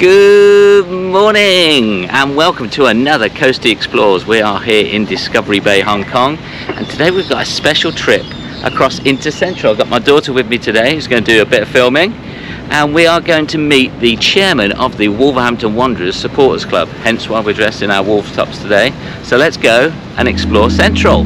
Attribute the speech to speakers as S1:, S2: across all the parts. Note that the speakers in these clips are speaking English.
S1: Good morning and welcome to another Coastie Explores. We are here in Discovery Bay, Hong Kong, and today we've got a special trip across into Central. I've got my daughter with me today who's going to do a bit of filming, and we are going to meet the chairman of the Wolverhampton Wanderers Supporters Club, hence why we're dressed in our wolf tops today. So let's go and explore Central.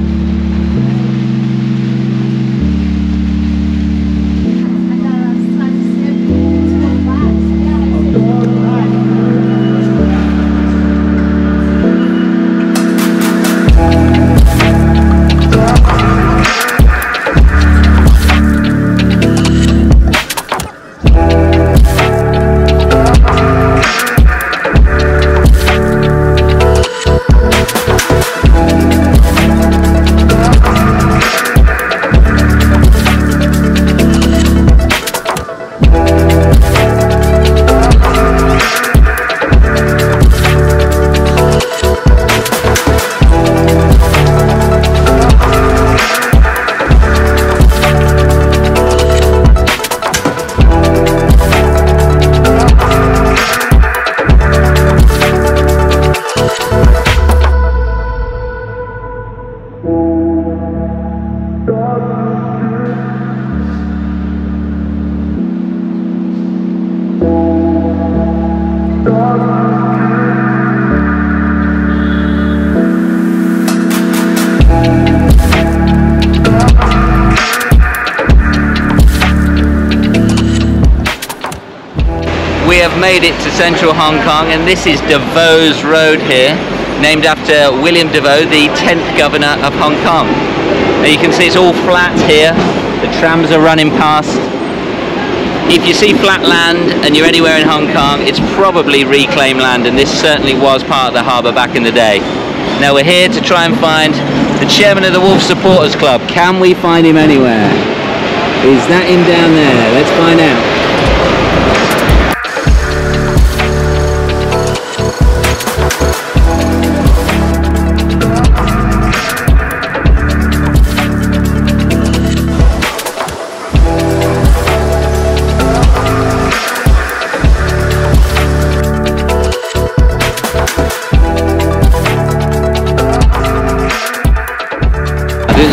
S1: We have made it to central Hong Kong, and this is DeVoe's Road here, named after William DeVoe, the 10th governor of Hong Kong. Now you can see it's all flat here, the trams are running past. If you see flat land and you're anywhere in Hong Kong, it's probably reclaimed land, and this certainly was part of the harbour back in the day. Now we're here to try and find the chairman of the Wolf Supporters Club. Can we find him anywhere? Is that him down there? Let's find out.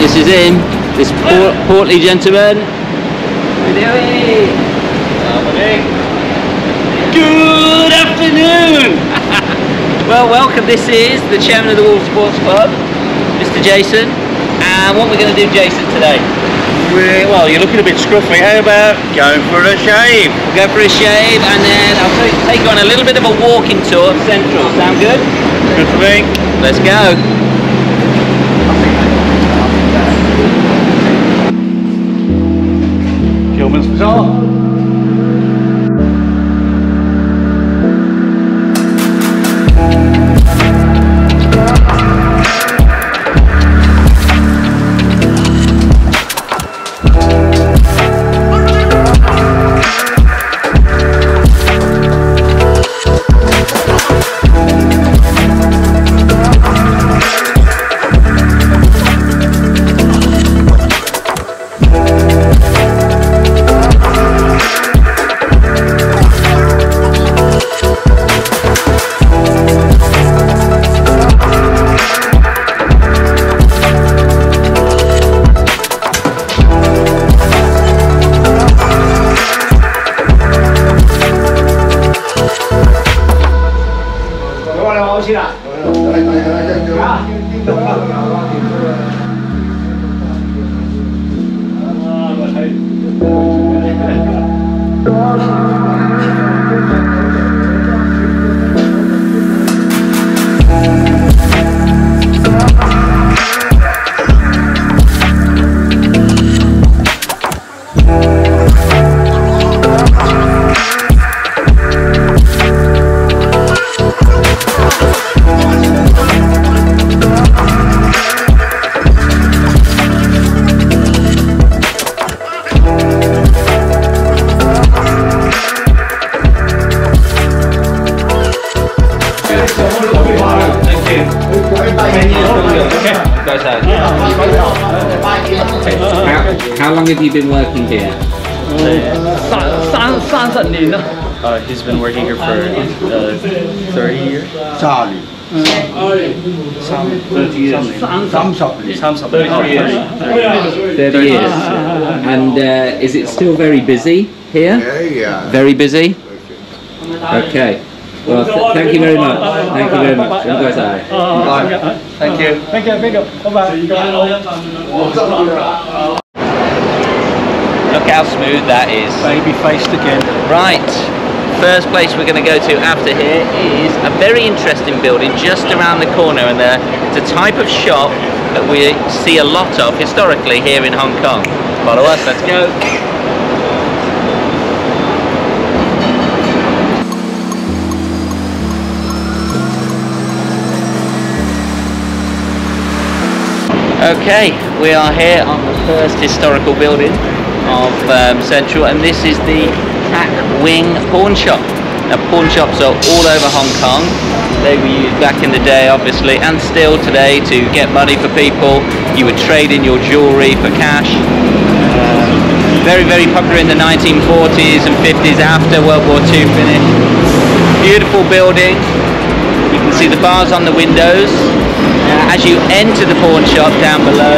S1: This is him, this portly gentleman. How are you doing? Good afternoon! Well, welcome. This is the chairman of the Wolf Sports Club, Mr. Jason. And what we're going to do, Jason, today?
S2: Well, you're looking a bit scruffy. How about going for a shave?
S1: We'll go for a shave, and then I'll take you on a little bit of a walking tour of Central. Sound good?
S2: Good for me.
S1: Let's go.
S2: Gilman's Bazaar.
S1: How long have you been working here?
S3: 30年啦。
S2: He's been working here for 30 years.
S4: 30年。
S2: 30 years.
S1: 30 years. And is it still very busy here?
S4: Yeah.
S1: Very busy? Okay. Well, thank you very much. Thank you very much.
S2: Thank you.
S3: Thank you. Bye-bye.
S1: Look how smooth that is.
S3: Baby faced again.
S1: Right. First place we're going to go to after here is a very interesting building just around the corner, and it's a type of shop that we see a lot of historically here in Hong Kong. Follow us, let's go. Okay, we are here on the first historical building of Central, and this is the Tak Wing pawn shop. Now, pawn shops are all over Hong Kong. They were used back in the day, obviously, and still today, to get money for people. You would trade in your jewellery for cash. Very, very popular in the 1940s and 50s after World War II finished. Beautiful building. You can see the bars on the windows. As you enter the pawn shop down below,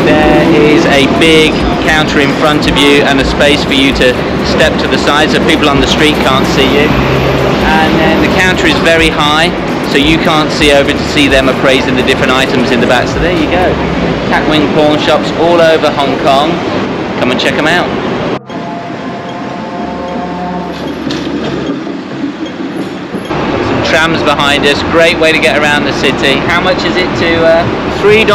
S1: there is a big counter in front of you and a space for you to step to the side so people on the street can't see you. And then the counter is very high, so you can't see over to see them appraising the different items in the back. So there you go. Tak Wing pawn shops all over Hong Kong. Come and check them out. Trams behind us, great way to get around the city. How much is it to
S2: $3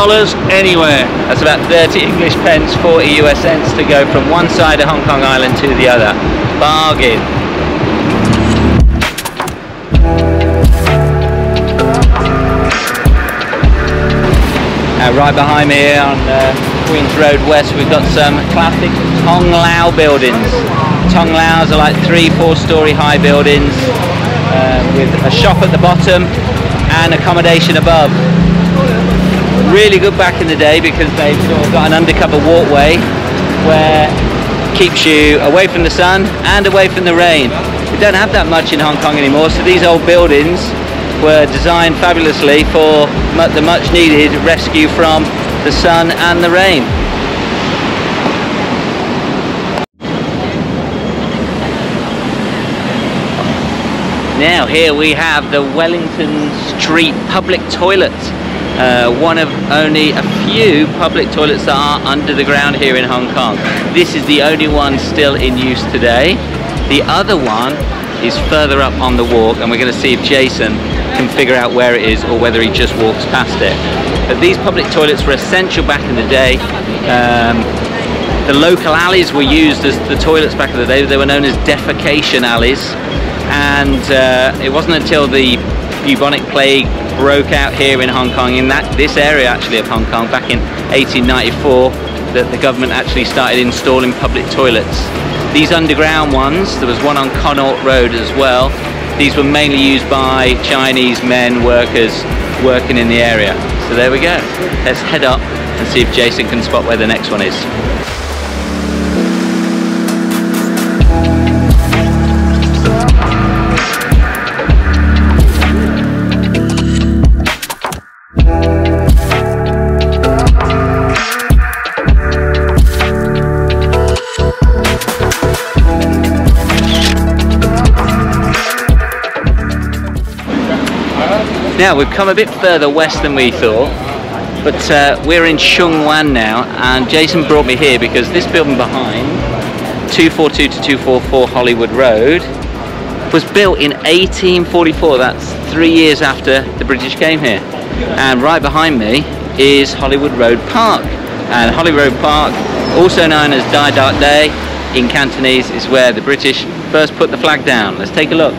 S2: anywhere.
S1: that's about 30 English pence, 40 US cents to go from one side of Hong Kong Island to the other. Bargain. Right behind me here on Queen's Road West, we've got some classic Tong Lau buildings. Tong Laos are like 3-4 story high buildings with a shop at the bottom and accommodation above. Really good back in the day because they've sort of got an undercover walkway where it keeps you away from the sun and away from the rain. We don't have that much in Hong Kong anymore, so these old buildings were designed fabulously for the much needed rescue from the sun and the rain. Now here we have the Wellington Street public toilet. One of only a few public toilets that are under the ground here in Hong Kong. This is the only one still in use today. The other one is further up on the walk, and we're going to see if Jason can figure out where it is or whether he just walks past it. But these public toilets were essential back in the day. The local alleys were used as the toilets back in the day. They were known as defecation alleys, and it wasn't until the bubonic plague broke out here in Hong Kong, in this area actually of Hong Kong, back in 1894, that the government actually started installing public toilets. These underground ones, there was one on Connaught Road as well. These were mainly used by Chinese men, workers working in the area. So there we go. Let's head up and see if Jason can spot where the next one is. Now we've come a bit further west than we thought, but we're in Sheung Wan now, and Jason brought me here because this building behind, 242 to 244 Hollywood Road, was built in 1844. That's 3 years after the British came here. And right behind me is Hollywood Road Park. And Hollywood Road Park, also known as Dai Dart Day in Cantonese, is where the British first put the flag down. Let's take a look.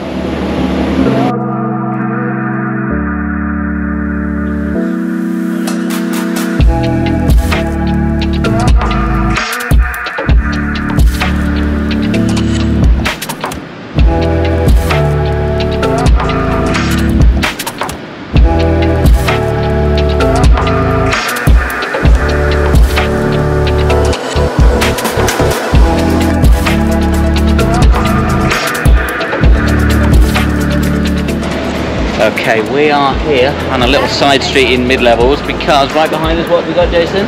S1: Okay, we are here on a little side street in mid-levels because right behind us, what have we got, Jason?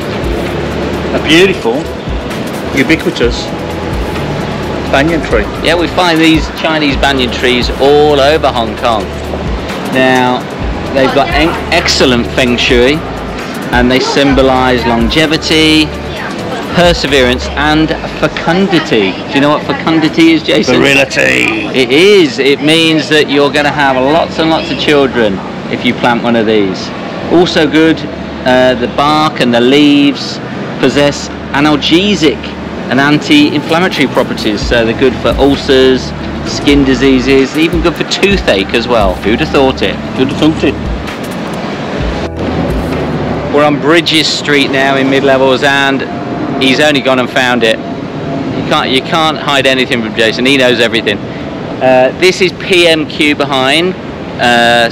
S2: A beautiful, ubiquitous banyan tree.
S1: Yeah, we find these Chinese banyan trees all over Hong Kong. Now, they've got excellent feng shui and they symbolize longevity, perseverance and fecundity. Do you know what fecundity is, Jason?
S2: Virility.
S1: It is. It means that you're going to have lots and lots of children if you plant one of these. Also good, the bark and the leaves possess analgesic and anti-inflammatory properties, so they're good for ulcers, skin diseases, even good for toothache as well. Who'd have thought it?
S2: Who'd have thought it?
S1: We're on Bridges Street now in mid-levels and he's only gone and found it. You can't hide anything from Jason, he knows everything. This is PMQ behind,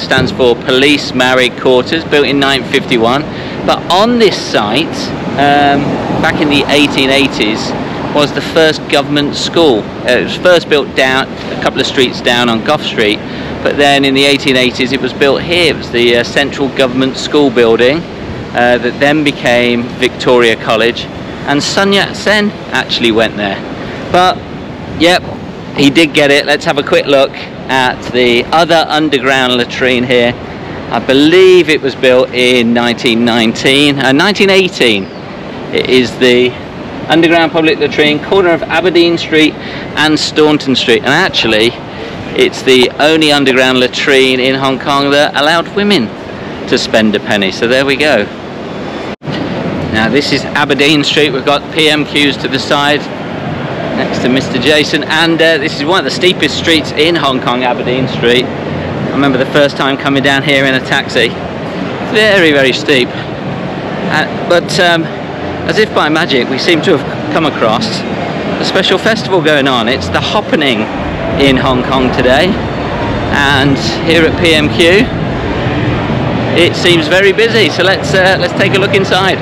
S1: stands for Police Married Quarters, built in 1951. But on this site, back in the 1880s, was the first government school. It was first built down a couple of streets down on Gough Street, but then in the 1880s it was built here. It was the central government school building that then became Victoria College, and Sun Yat-sen actually went there. But yep, he did get it. Let's have a quick look at the other underground latrine here. I believe it was built in 1918. It is the underground public latrine, corner of Aberdeen Street and Staunton Street, and actually it's the only underground latrine in Hong Kong that allowed women to spend a penny. So there we go. Now this is Aberdeen Street. We've got PMQs to the side next to Mr. Jason, and this is one of the steepest streets in Hong Kong, Aberdeen Street. I remember the first time coming down here in a taxi. Very, very steep. But as if by magic, we seem to have come across a special festival going on. It's the Happening in Hong Kong today, and here at PMQ it seems very busy. So let's take a look inside.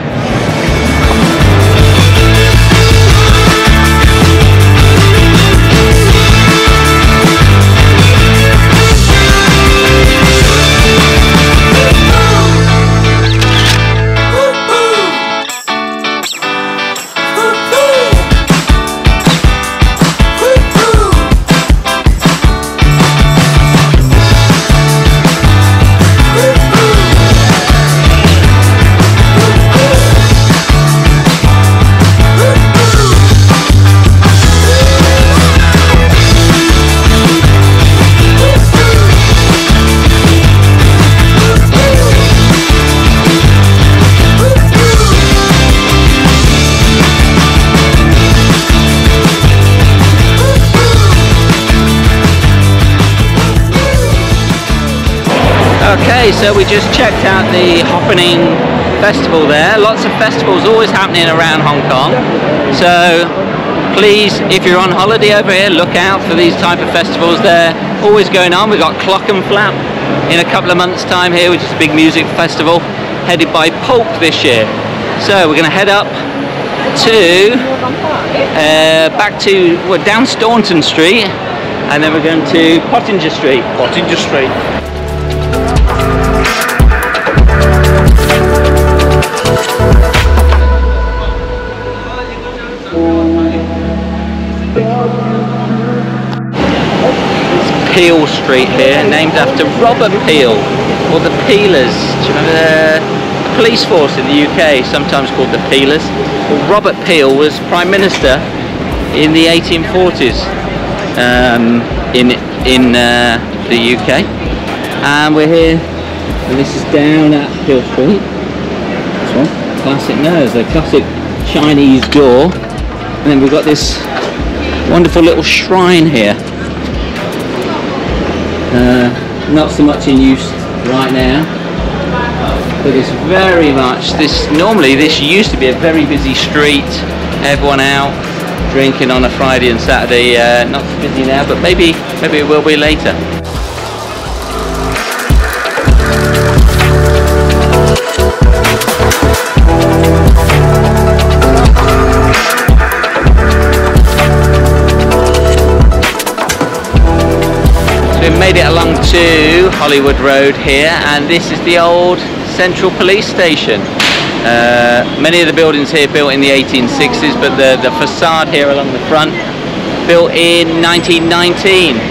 S1: Okay, so we just checked out the Happening Festival there. Lots of festivals always happening around Hong Kong. So please, if you're on holiday over here, look out for these type of festivals. They're always going on. We've got Clock and Flap in a couple of months' time here, which is a big music festival headed by Pulp this year. So we're going to head up to down Staunton Street, and then we're going to Pottinger Street.
S2: Pottinger Street.
S1: Peel Street here, named after Robert Peel, or the Peelers. Do you remember the police force in the UK, sometimes called the Peelers? Well, Robert Peel was Prime Minister in the 1840s in the UK, and we're here, and this is down at Peel Street. This one, classic nose, the classic Chinese door, and then we've got this wonderful little shrine here. Not so much in use right now, but it's very much normally this used to be a very busy street, everyone out drinking on a Friday and Saturday. Not so busy now, but maybe it will be later. made it along to Hollywood Road here, and this is the old Central Police Station. Many of the buildings here built in the 1860s, but the facade here along the front built in 1919.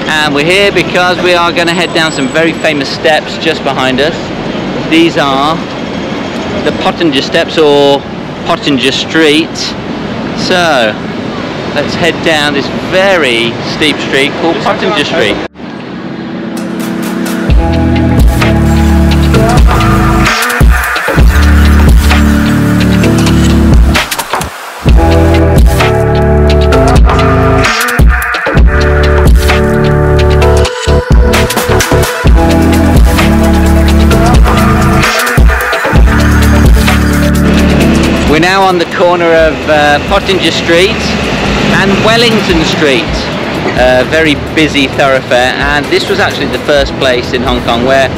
S1: And we're here because we are going to head down some very famous steps just behind us. These are the Pottinger Steps, or Pottinger Street. So let's head down this very steep street called Pottinger Street. We're now on the corner of Pottinger Street and Wellington Street, a very busy thoroughfare, and this was actually the first place in Hong Kong where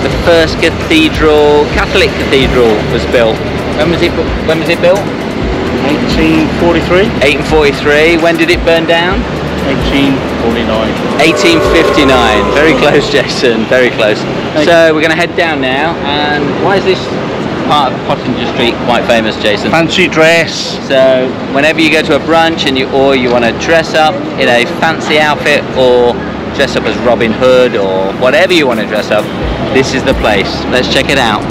S1: the first Catholic cathedral was built. When was it built?
S2: 1843.
S1: 1843. When did it burn down?
S2: 1849.
S1: 1859. Very close, Jason, very close. So we're going to head down now, and why is this part of Pottinger Street quite famous, Jason?
S2: Fancy dress.
S1: So whenever you go to a brunch and you want to dress up in a fancy outfit, or dress up as Robin Hood, or whatever you want to dress up, this is the place. Let's check it out.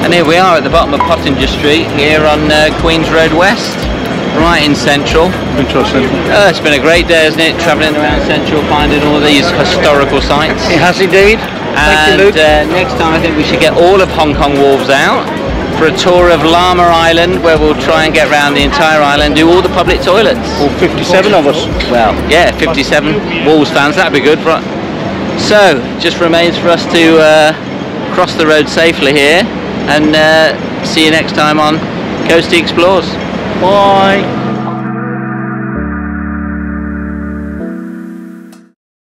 S1: And here we are at the bottom of Pottinger Street, here on Queen's Road West, right in Central. It's been a great day, hasn't it? Travelling around Central, finding all these historical sites.
S2: It has indeed.
S1: And next time I think we should get all of Hong Kong Wolves out for a tour of Llama Island, where we'll try and get around the entire island, do all the public toilets.
S2: All 57 of us.
S1: Well, yeah, 57 Wolves fans, that'd be good. So, just remains for us to cross the road safely here, and see you next time on Coastie Explores.
S2: Bye.